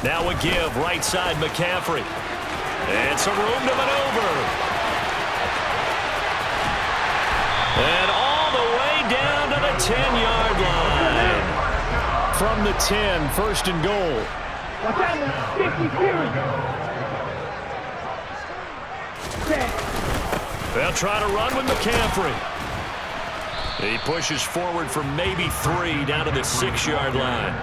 Now a give right side McCaffrey. And some room to maneuver. And all the way down to the 10-yard line. From the 10, 1st and goal. They'll try to run with McCaffrey. He pushes forward for maybe 3 down to the 6-yard line.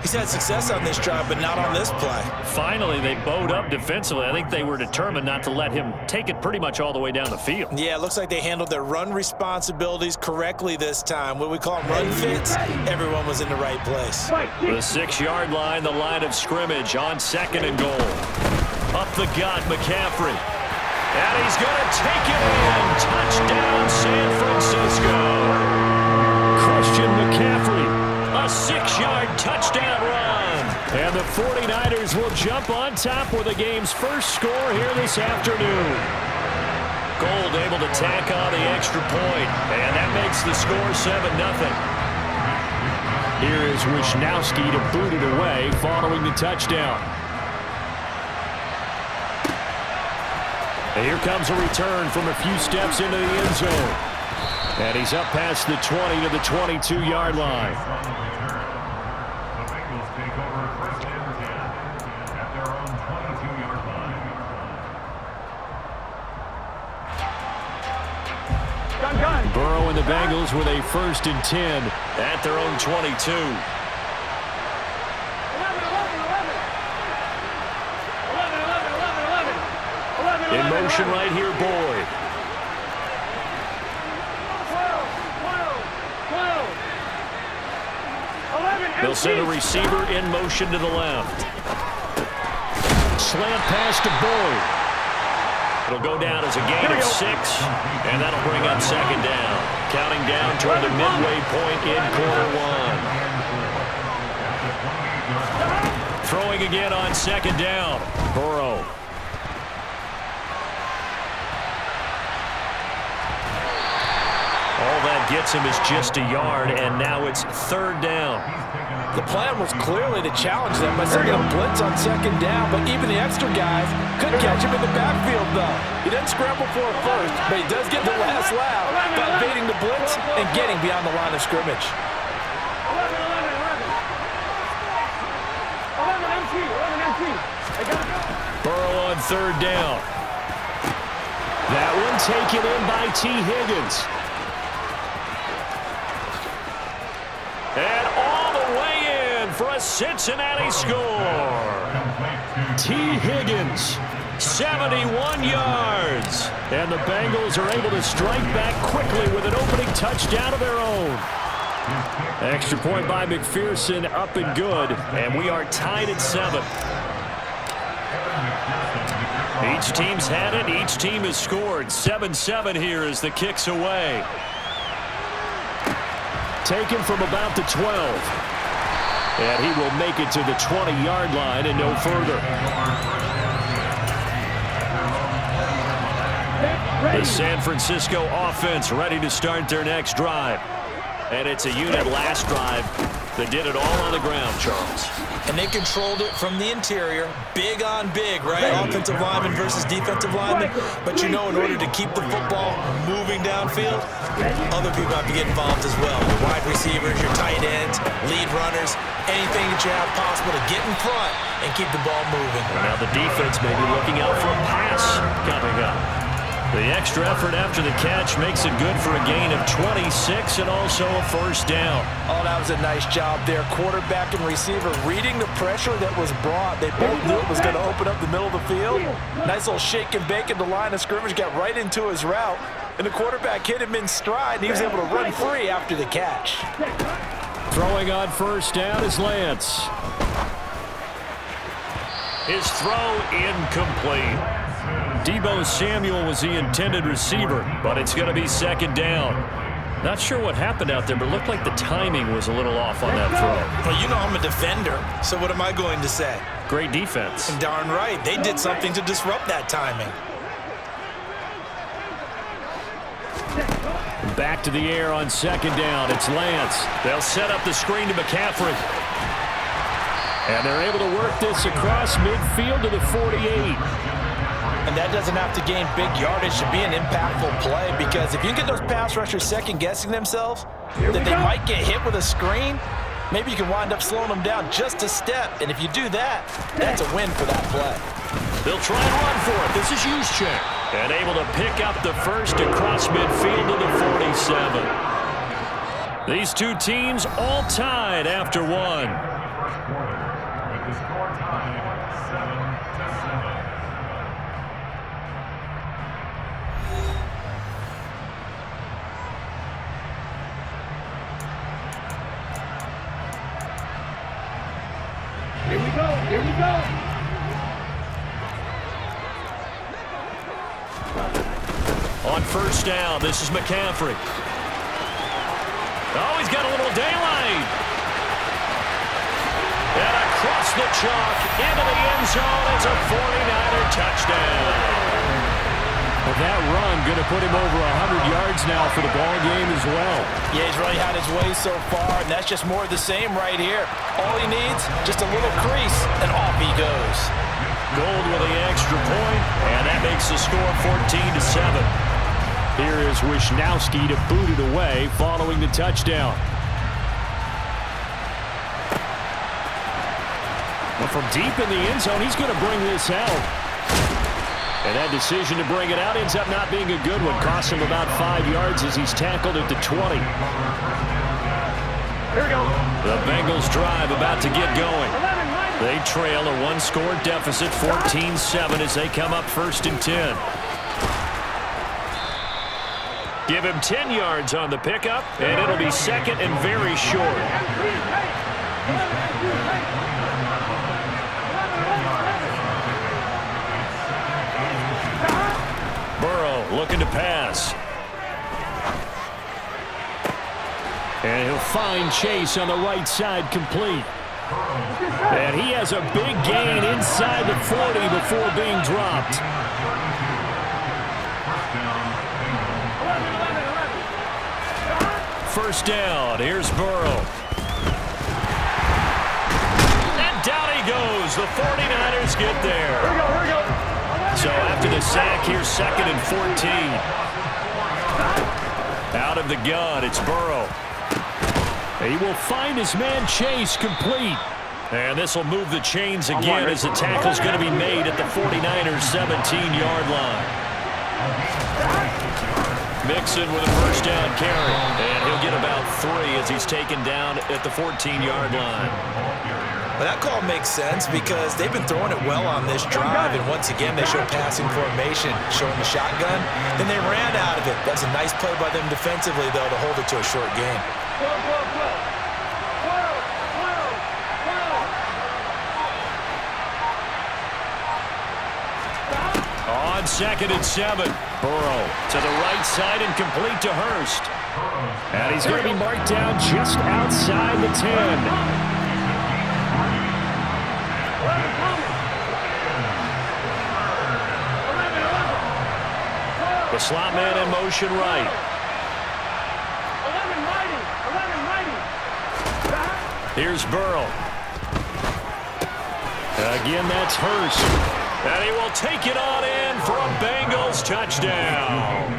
He's had success on this drive, but not on this play. Finally, they bowed up defensively. I think they were determined not to let him take it pretty much all the way down the field. Yeah, it looks like they handled their run responsibilities correctly this time. What we call them run fits, everyone was in the right place. The 6-yard line, the line of scrimmage on 2nd and goal. Up the gut, McCaffrey. And he's going to take it in. Touchdown, San Francisco. Christian McCaffrey. A 6-yard touchdown run. And the 49ers will jump on top with the game's first score here this afternoon. Gold able to tack on the extra point. And that makes the score 7-0. Here is Wisnowski to boot it away following the touchdown. And here comes a return from a few steps into the end zone. And he's up past the 20 to the 22-yard line. Burrow and the Bengals with a 1st and 10 at their own 22. In motion right here, Boyd. They'll send a receiver in motion to the left. Slant pass to Boyd. It'll go down as a gain of 6, and that'll bring up 2nd down. Counting down toward the midway point in quarter 1. Throwing again on 2nd down. Burrow. All that gets him is just a yard, and now it's 3rd down. The plan was clearly to challenge them by sending a blitz on 2nd down, but even the extra guys couldn't catch him in the backfield, though. He didn't scramble for it first, but he does get the last laugh by evading the blitz and getting beyond the line of scrimmage. Burrow on 3rd down. That one taken in by T. Higgins. And all the way in for a Cincinnati score. T. Higgins, 71 yards. And the Bengals are able to strike back quickly with an opening touchdown of their own. Extra point by McPherson, up and good. And we are tied at 7. Each team's had it. Each team has scored. 7-7 here as the kick's away. Taken from about the 12. And he will make it to the 20-yard line and no further. The San Francisco offense ready to start their next drive. And it's a unit last drive that did it all on the ground, Charles. And they controlled it from the interior, big on big, right? Offensive lineman versus defensive lineman. But you know, in order to keep the football moving downfield, other people have to get involved as well. Your wide receivers, your tight ends, lead runners, anything that you have possible to get in front and keep the ball moving. Now the defense may be looking out for a pass coming up. The extra effort after the catch makes it good for a gain of 26 and also a 1st down. Oh, that was a nice job there. Quarterback and receiver reading the pressure that was brought. They both knew it was going to open up the middle of the field. Nice little shake and bake at the line of scrimmage, got right into his route. And the quarterback hit him in stride, and he was able to run free after the catch. Throwing on 1st down is Lance. His throw incomplete. Deebo Samuel was the intended receiver, but it's going to be 2nd down. Not sure what happened out there, but it looked like the timing was a little off on that throw. Well, you know I'm a defender, so what am I going to say? Great defense. And darn right, they did something to disrupt that timing. Back to the air on 2nd down. It's Lance. They'll set up the screen to McCaffrey. And they're able to work this across midfield to the 48. And that doesn't have to gain big yardage to be an impactful play, because if you get those pass rushers second-guessing themselves, that they might get hit with a screen, maybe you can wind up slowing them down just a step. And if you do that, that's a win for that play. They'll try and run for it. This is Juszczyk. And able to pick up the first across midfield to the 47. These two teams all tied after one. Here we go. Here we go. On first down, this is McCaffrey. Oh, he's got a little daylight. And across the chalk into the end zone. It's a 49er touchdown. Well, that run going to put him over 100 yards now for the ball game as well. Yeah, he's really had his way so far, and that's just more of the same right here. All he needs, just a little crease, and off he goes. Gold with the extra point, and that makes the score 14-7. Here is Wisnowski to boot it away following the touchdown. Well, from deep in the end zone, he's going to bring this out. And that decision to bring it out ends up not being a good one. Costs him about 5 yards as he's tackled at the 20. Here we go. The Bengals drive about to get going. They trail a one-score deficit, 14-7, as they come up first and 10. Give him 10 yards on the pickup, and it'll be second and very short. Burrow looking to pass. And he'll find Chase on the right side complete. And he has a big gain inside the 40 before being dropped. First down, here's Burrow. And down he goes. The 49ers get there. Here we go. Here we go. So after the sack, here's second and 14. Out of the gun, it's Burrow. He will find his man Chase complete. And this will move the chains again as the tackle's going to be made at the 49ers' 17-yard line. Mixon with a first down carry. And he'll get about 3 as he's taken down at the 14-yard line. Well, that call makes sense because they've been throwing it well on this drive, and once again they show passing formation, showing the shotgun. Then they ran out of it. That's a nice play by them defensively, though, to hold it to a short game. On second and 7, Burrow to the right side and complete to Hurst. And he's going to be marked down just outside the 10. The slot man in motion right. 11 Here's Burrow. Again, that's Hurst. And he will take it on in for a Bengals touchdown.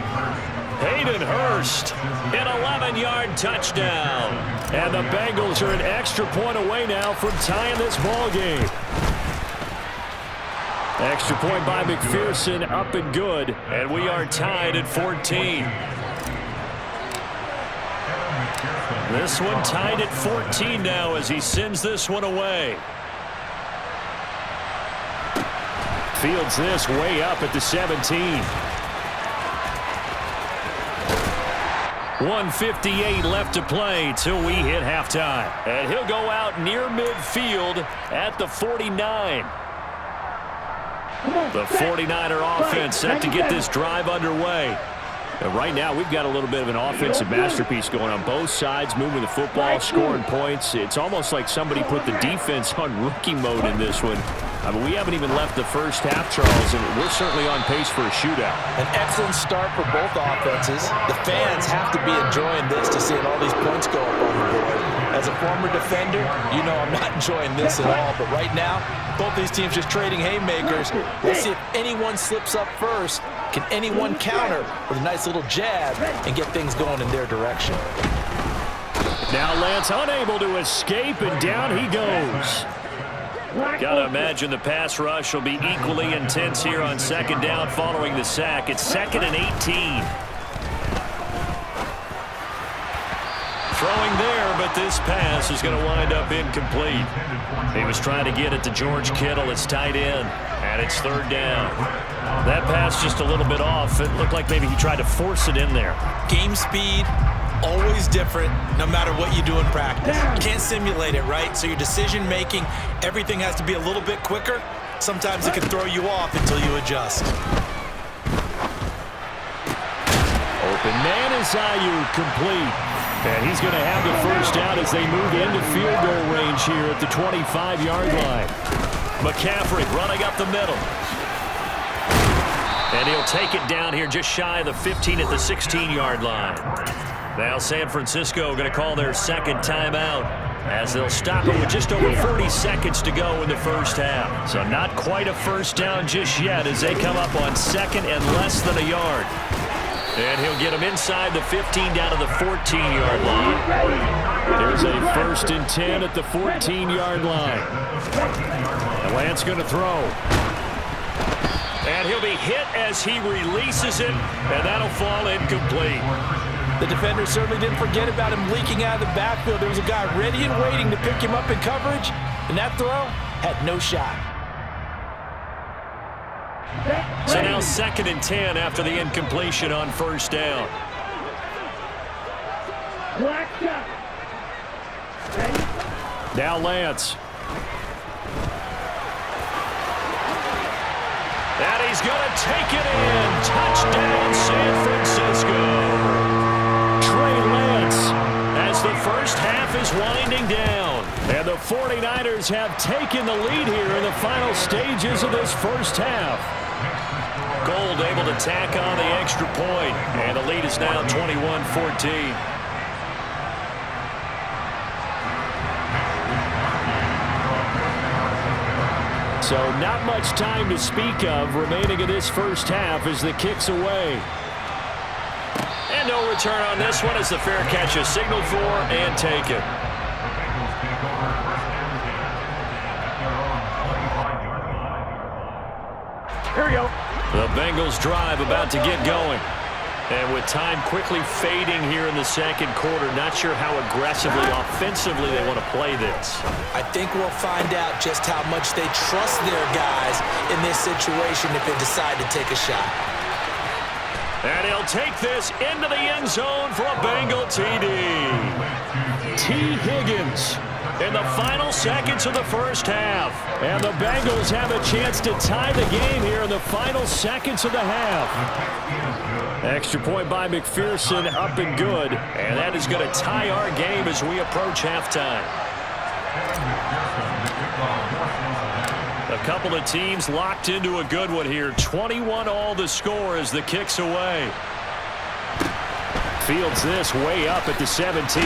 Hayden Hurst, an 11-yard touchdown. And the Bengals are an extra point away now from tying this ball game. Extra point by McPherson, up and good. And we are tied at 14. This one tied at 14 now as he sends this one away. Fields this way up at the 17. 1:58 left to play till we hit halftime. And he'll go out near midfield at the 49. The 49er offense set to get this drive underway. And right now, we've got a little bit of an offensive masterpiece going on both sides, moving the football, scoring points. It's almost like somebody put the defense on rookie mode in this one. I mean, we haven't even left the first half, Charles, and we're certainly on pace for a shootout. An excellent start for both offenses. The fans have to be enjoying this to seeing all these points go up on the board. As a former defender, you know I'm not enjoying this at all. But right now, both these teams just trading haymakers. Let's see if anyone slips up first. Can anyone counter with a nice little jab and get things going in their direction? Now Lance unable to escape, and down he goes. Gotta imagine the pass rush will be equally intense here on second down following the sack. It's 2nd and 18. Throwing there, but this pass is going to wind up incomplete. He was trying to get it to George Kittle, his tight end, and it's 3rd down. That pass just a little bit off. It looked like maybe he tried to force it in there. Game speed, always different, no matter what you do in practice. You can't simulate it, right? So your decision-making, everything has to be a little bit quicker. Sometimes it can throw you off until you adjust. Open man is Ayuk, complete. And he's going to have the first down as they move into field goal range here at the 25-yard line. McCaffrey running up the middle. And he'll take it down here just shy of the 15 at the 16-yard line. Now San Francisco going to call their second timeout as they'll stop it with just over 40 seconds to go in the first half. So not quite a first down just yet as they come up on 2nd and less than a yard. And he'll get him inside the 15 down to the 14-yard line. There's a 1st and 10 at the 14-yard line. And Lance going to throw. And he'll be hit as he releases it, and that'll fall incomplete. The defender certainly didn't forget about him leaking out of the backfield. There was a guy ready and waiting to pick him up in coverage, and that throw had no shot. So now 2nd and 10 after the incompletion on 1st down. Now Lance. And he's going to take it in. Touchdown, San Francisco. Trey Lance. As the first half is winding down. And the 49ers have taken the lead here in the final stages of this first half. Gold able to tack on the extra point, and the lead is now 21-14. So not much time to speak of remaining in this first half as the kick's away. And no return on this one as the fair catch is signaled for and taken. Here we go. The Bengals drive about to get going. And with time quickly fading here in the second quarter, not sure how aggressively, offensively they want to play this. I think we'll find out just how much they trust their guys in this situation if they decide to take a shot. And he'll take this into the end zone for a Bengal TD. T. Higgins In the final seconds of the first half. And the Bengals have a chance to tie the game here in the final seconds of the half. Extra point by McPherson, up and good. And that is going to tie our game as we approach halftime. A couple of teams locked into a good one here. 21-all the score as the kick's away. Fields this way up at the 17.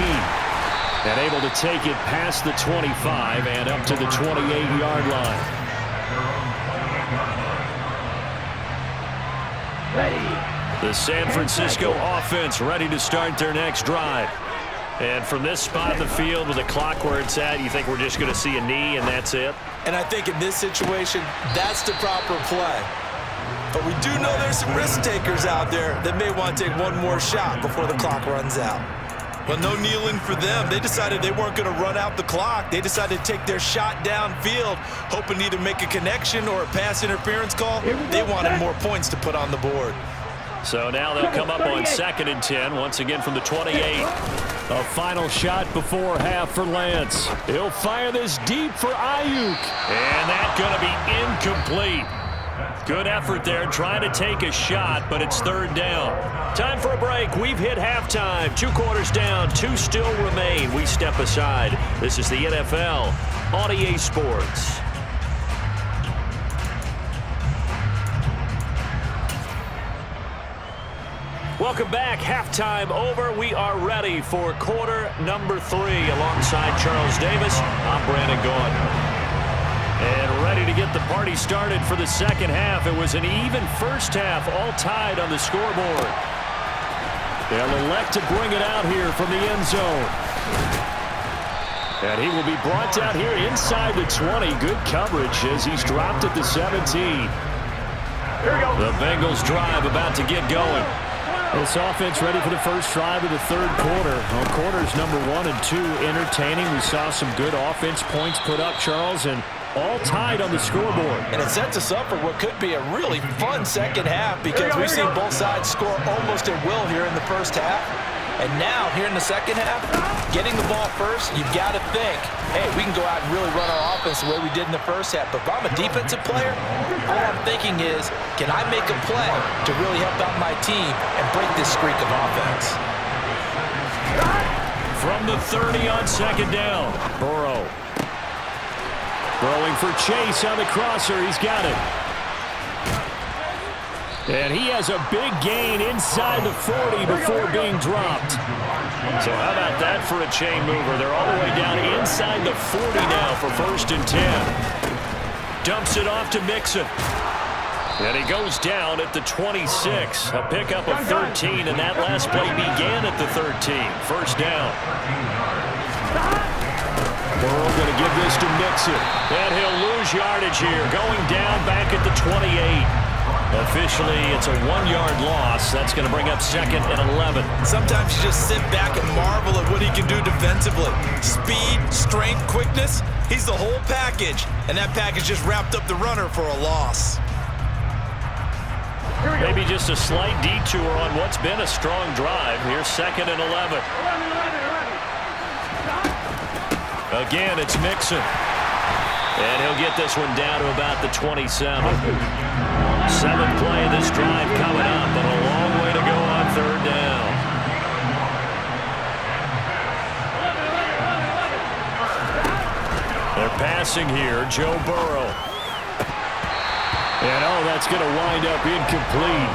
And able to take it past the 25 and up to the 28-yard line. Ready. The San Francisco offense ready to start their next drive. And from this spot in the field with the clock where it's at, you think we're just going to see a knee and that's it? And I think in this situation, that's the proper play. But we do know there's some risk takers out there that may want to take one more shot before the clock runs out. Well, no kneeling for them. They decided they weren't going to run out the clock. They decided to take their shot downfield, hoping to either make a connection or a pass interference call. They wanted more points to put on the board. So now they'll come up on 2nd and 10, once again from the 28. A final shot before half for Lance. He'll fire this deep for Ayuk. And that's going to be incomplete. Good effort there, trying to take a shot, but it's 3rd down. Time for a break. We've hit halftime. 2 quarters down, 2 still remain. We step aside. This is the NFL on EA Sports. Welcome back. Halftime over. We are ready for quarter number 3. Alongside Charles Davis, I'm Brandon Gaudin. And ready to get the party started for the second half. It was an even first half, all tied on the scoreboard. They'll elect to bring it out here from the end zone. And he will be brought down here inside the 20. Good coverage as he's dropped at the 17. The Bengals drive about to get going. This offense ready for the first drive of the third quarter. Well, quarters number 1 and 2 entertaining. We saw some good offense points put up, Charles, and all tied on the scoreboard. And it sets us up for what could be a really fun second half because we've seen both sides score almost at will here in the first half. And now, here in the second half, getting the ball first, you've got to think, hey, we can go out and really run our offense the way we did in the first half. But if I'm a defensive player, all I'm thinking is, can I make a play to really help out my team and break this streak of offense? From the 30 on second down, Burrow. Throwing for Chase on the crosser. He's got it. And he has a big gain inside the 40 before being dropped. So how about that for a chain mover? They're all the way down inside the 40 now for 1st and 10. Dumps it off to Mixon. And he goes down at the 26. A pickup of 13, and that last play began at the 13. First down. Burrow going to give this to Mixon. And he'll lose yardage here. Going down back at the 28. Officially, it's a 1-yard loss. That's going to bring up 2nd and 11. Sometimes you just sit back and marvel at what he can do defensively. Speed, strength, quickness, he's the whole package. And that package just wrapped up the runner for a loss. Maybe just a slight detour on what's been a strong drive. Here's 2nd and 11. Again, it's Mixon. And he'll get this one down to about the 27. 7th play of this drive coming up, but a long way to go on 3rd down. They're passing here, Joe Burrow. And that's going to wind up incomplete.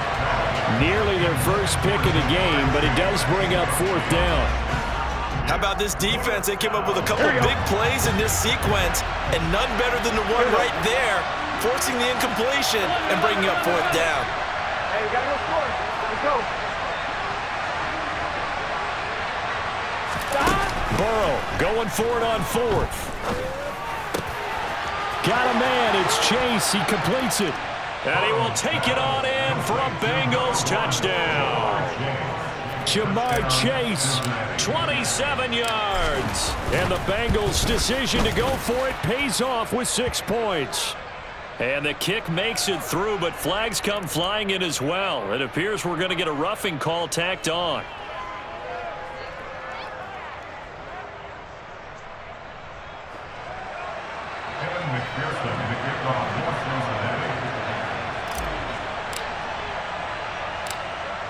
Nearly their first pick of the game, but it does bring up 4th down. How about this defense? They came up with a couple big plays in this sequence, and none better than the one right there, forcing the incompletion and bringing up 4th down. Hey, we got to go score. Let's go. Burrow going for it on 4th. Got a man. It's Chase. He completes it. And he will take it on in for a Bengals touchdown. Jamar Chase, 27 yards. And the Bengals' decision to go for it pays off with 6 points. And the kick makes it through, but flags come flying in as well. It appears we're going to get a roughing call tacked on.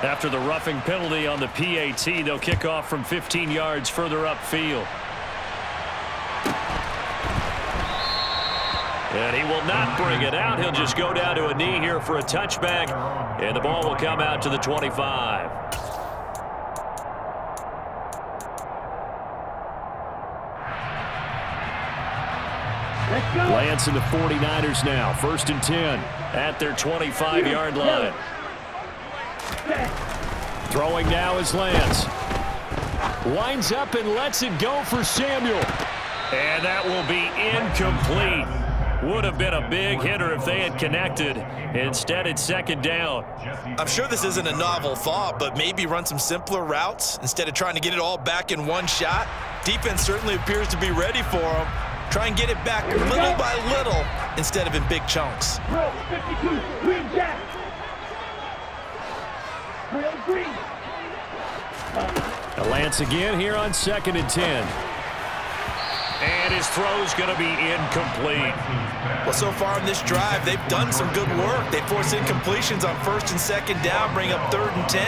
After the roughing penalty on the PAT, they'll kick off from 15 yards further upfield. And he will not bring it out. He'll just go down to a knee here for a touchback. And the ball will come out to the 25. Lance and the 49ers now. 1st and 10 at their 25-yard line. Throwing now is Lance. Winds up and lets it go for Samuel. And that will be incomplete. Would have been a big hitter if they had connected. Instead, it's 2nd down. I'm sure this isn't a novel thought, but maybe run some simpler routes instead of trying to get it all back in one shot. Defense certainly appears to be ready for them. Try and get it back little by little instead of in big chunks. 52, green jack. Green. Lance again here on 2nd and 10. And his throw's going to be incomplete. Well, so far in this drive, they've done some good work. They force incompletions on 1st and 2nd down, bring up 3rd and 10.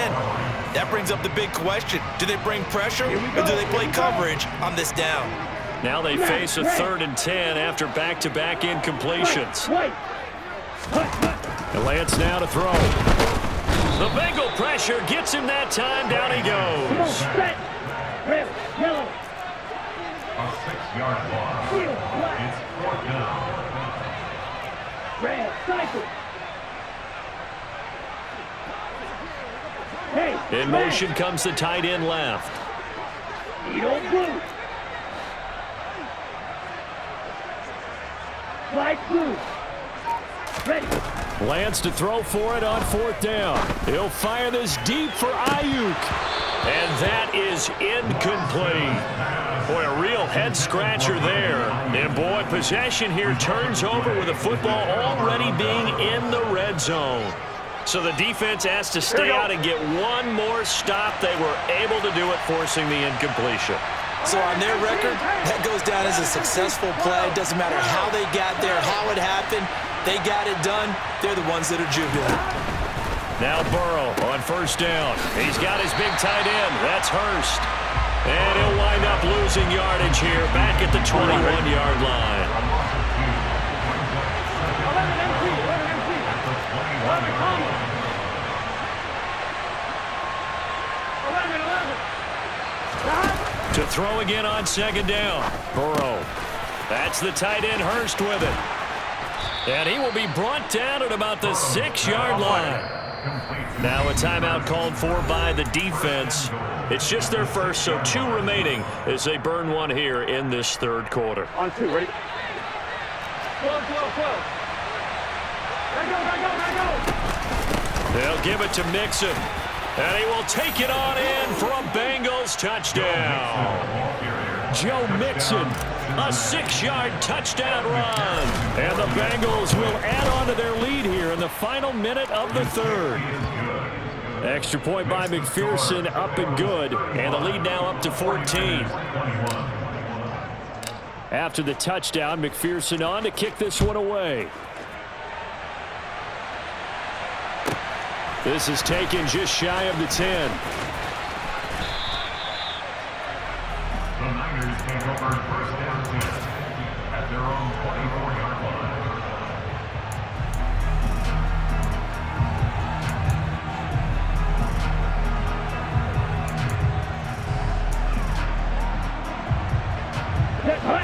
That brings up the big question. Do they bring pressure or do they play coverage on this down? Now they face a 3rd and 10 after back-to-back incompletions. And Lance now to throw. The Bengal pressure gets him that time. Down he goes. Set. Red, yellow. A 6-yard loss. Field, black. It's 4th down. Red, cycle. Hey, In motion comes the tight end left. Eagle blue. Light blue. Ready. Lance to throw for it on 4th down. He'll fire this deep for Ayuk. And that is incomplete. Boy, a real head-scratcher there. And, boy, possession here turns over with the football already being in the red zone. So the defense has to stay out and get one more stop. They were able to do it, forcing the incompletion. So on their record, that goes down as a successful play. Doesn't matter how they got there, how it happened. They got it done. They're the ones that are jubilant. Now Burrow on 1st down. He's got his big tight end. That's Hurst. And he'll wind up losing yardage here back at the 21-yard line. 11. To throw again on 2nd down. Burrow. That's the tight end Hurst with it. And he will be brought down at about the 6-yard line. Now a timeout called for by the defense. It's just their first, so 2 remaining as they burn one here in this 3rd quarter. On 2, ready? 12. Go. They'll give it to Mixon. And he will take it on in for a Bengals touchdown. Joe Mixon, a 6-yard touchdown run. And the Bengals will add on to their lead here in the final minute of the 3rd. Extra point by McPherson, up and good. And the lead now up to 14. After the touchdown, McPherson on to kick this one away. This is taken just shy of the 10. The Niners take over 1st down 10 at their own 24-yard line.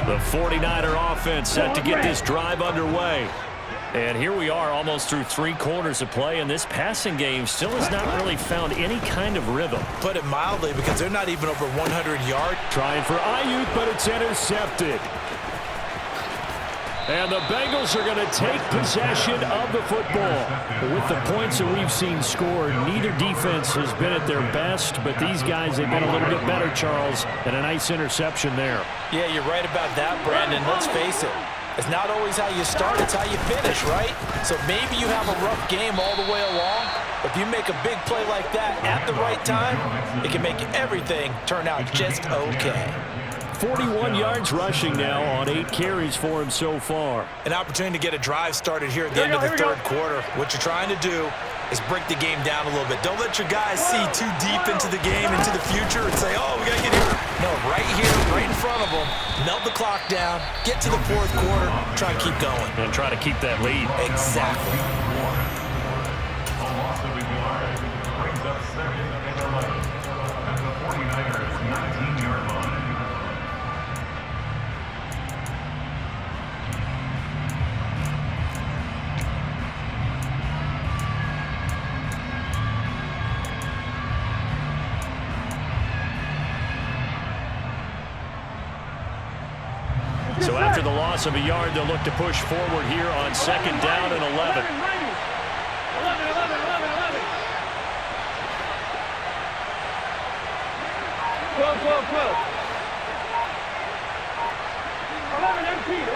The 49er offense set to get this drive underway. And here we are almost through 3 quarters of play, and this passing game still has not really found any kind of rhythm. Put it mildly, because they're not even over 100 yards. Trying for Ayuk, but it's intercepted. And the Bengals are going to take possession of the football. With the points that we've seen scored, neither defense has been at their best, but these guys have been a little bit better, Charles, and a nice interception there. Yeah, you're right about that, Brandon. Let's face it. It's not always how you start, it's how you finish, right? So maybe you have a rough game all the way along, but if you make a big play like that at the right time, it can make everything turn out just okay. 41 yards rushing now on 8 carries for him so far. An opportunity to get a drive started here at the end of the 3rd quarter. What you're trying to do is break the game down a little bit. Don't let your guys see too deep into the game, into the future, and say, oh, we got to get here. No, right here, right in front of them, melt the clock down, get to the 4th quarter, try to keep going. And try to keep that lead. Exactly. A loss of a yard brings up 2nd and 11 at the 49ers' 19-yard line. So after the loss of a yard, they'll look to push forward here on 2nd down and 11. 11. 12. 11 empty. 11.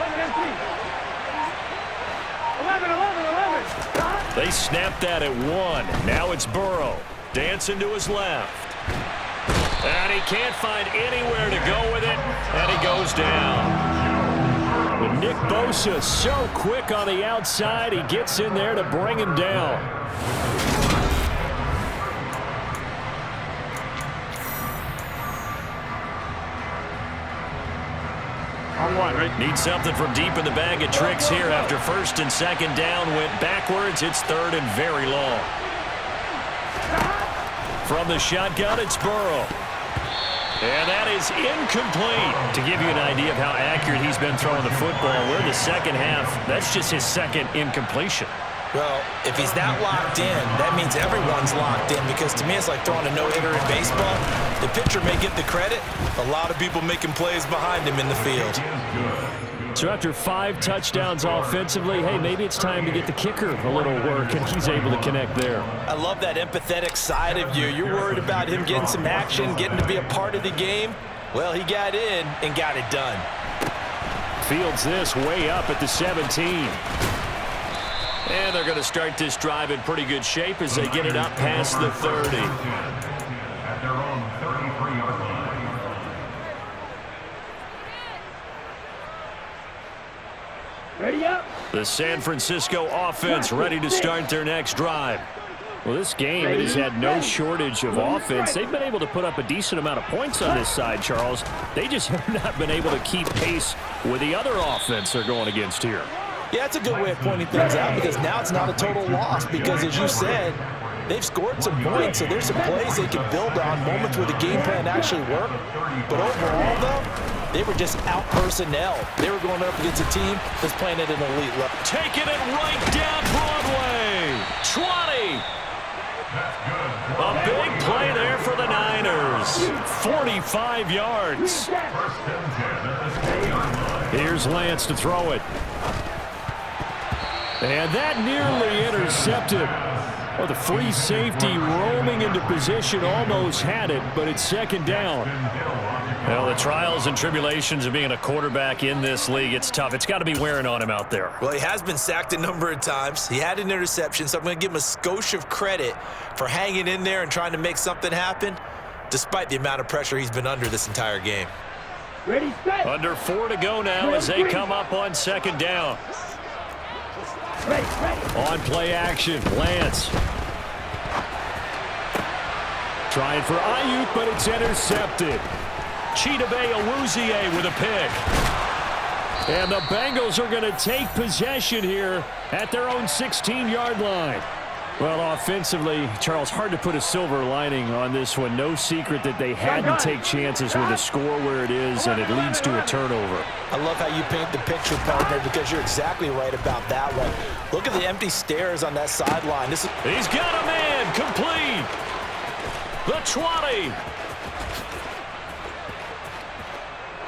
They snapped that at 1. Now it's Burrow. Dancing to his left. And he can't find anywhere to go with it. And he goes down. But Nick Bosa so quick on the outside, he gets in there to bring him down. On 1, right? Need something from deep in the bag of tricks here after 1st and 2nd down went backwards. It's 3rd and very long. From the shotgun, it's Burrow. And that is incomplete. To give you an idea of how accurate he's been throwing the football, we're in the second half. That's just his second incompletion. Well, if he's that locked in, that means everyone's locked in, because to me it's like throwing a no-hitter in baseball. The pitcher may get the credit. A lot of people making plays behind him in the field. So after 5 touchdowns offensively, hey, maybe it's time to get the kicker a little work, and he's able to connect there. I love that empathetic side of you. You're worried about him getting some action, getting to be a part of the game. Well, he got in and got it done. Fields this way up at the 17. And they're going to start this drive in pretty good shape as they get it up past the 30. At their own 33-yard line. Ready up. The San Francisco offense ready to start their next drive. Well, this game, it has had no shortage of offense. They've been able to put up a decent amount of points on this side, Charles. They just have not been able to keep pace with the other offense they're going against here. Yeah, that's a good way of pointing things out, because now it's not a total loss, because as you said, they've scored some points, so there's some plays they can build on, moments where the game plan actually worked. But overall, though, they were just out personnel. They were going up against a team that's playing at an elite level. Taking it right down Broadway. 20. A big play there for the Niners. 45 yards. Here's Lance to throw it. And that nearly intercepted. Well, the free safety roaming into position almost had it, but it's second down. Well, the trials and tribulations of being a quarterback in this league, it's tough. It's got to be wearing on him out there. Well, he has been sacked a number of times. He had an interception, so I'm going to give him a skosh of credit for hanging in there and trying to make something happen, despite the amount of pressure he's been under this entire game. Ready, set. Under 4 to go now as they come up on second down. Ready. On play action, Lance. Trying for Ayuk, but it's intercepted. Chidobe Awuzie with a pick. And the Bengals are going to take possession here at their own 16-yard line. Well, offensively, Charles, hard to put a silver lining on this one. No secret that they had to take chances with a score where it is, and it leads to a turnover. I love how you paint the picture, partner, because you're exactly right about that one. Look at the empty stares on that sideline. He's got a man, complete. The 20.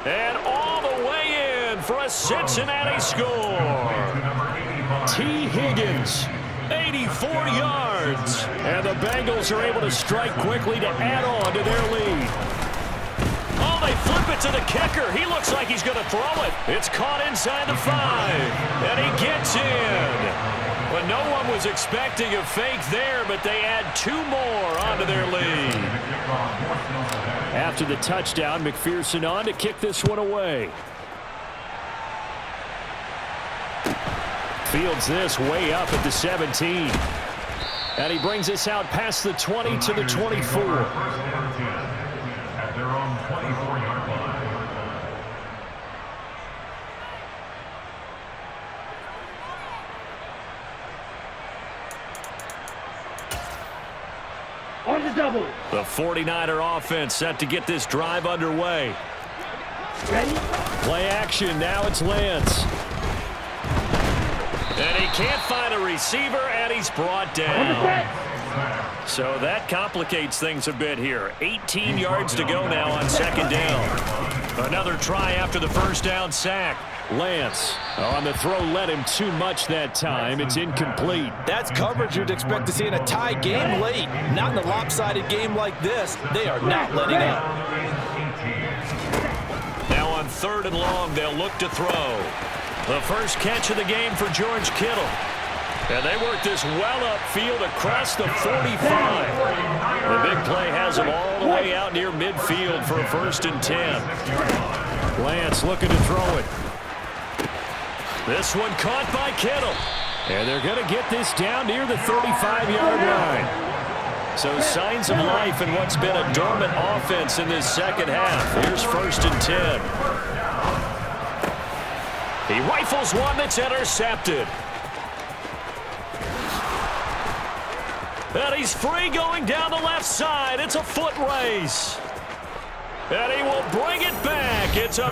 And all the way in for a Cincinnati score. T. Higgins, 84 yards. and the Bengals are able to strike quickly to add on to their lead. Oh, they flip it to the kicker. He looks like he's going to throw it. It's caught inside the 5, and he gets in. But no one was expecting a fake there, but they add 2 more onto their lead. After the touchdown, McPherson on to kick this one away. Fields this way up at the 17. And he brings us out past the 20 to the 24. At their own 24-yard line. On the double. The 49er offense set to get this drive underway. Ready. Play action. Now it's Lance. And he can't find a receiver, and he's brought On the down. set. So that complicates things a bit here. 18 yards to go now on second down. Another try after the first down sack. Lance on the throw led him too much that time. It's incomplete. That's coverage you'd expect to see in a tie game late. Not in a lopsided game like this. They are not letting up. Now on 3rd and long, they'll look to throw. The first catch of the game for George Kittle. And they work this well upfield across the 45. The big play has them all the way out near midfield for a 1st and 10. Lance looking to throw it. This one caught by Kittle. And they're going to get this down near the 35-yard line. So signs of life in what's been a dormant offense in this second half. Here's 1st and 10. He rifles one that's intercepted. And he's free going down the left side. It's a foot race. And he will bring it back. It's a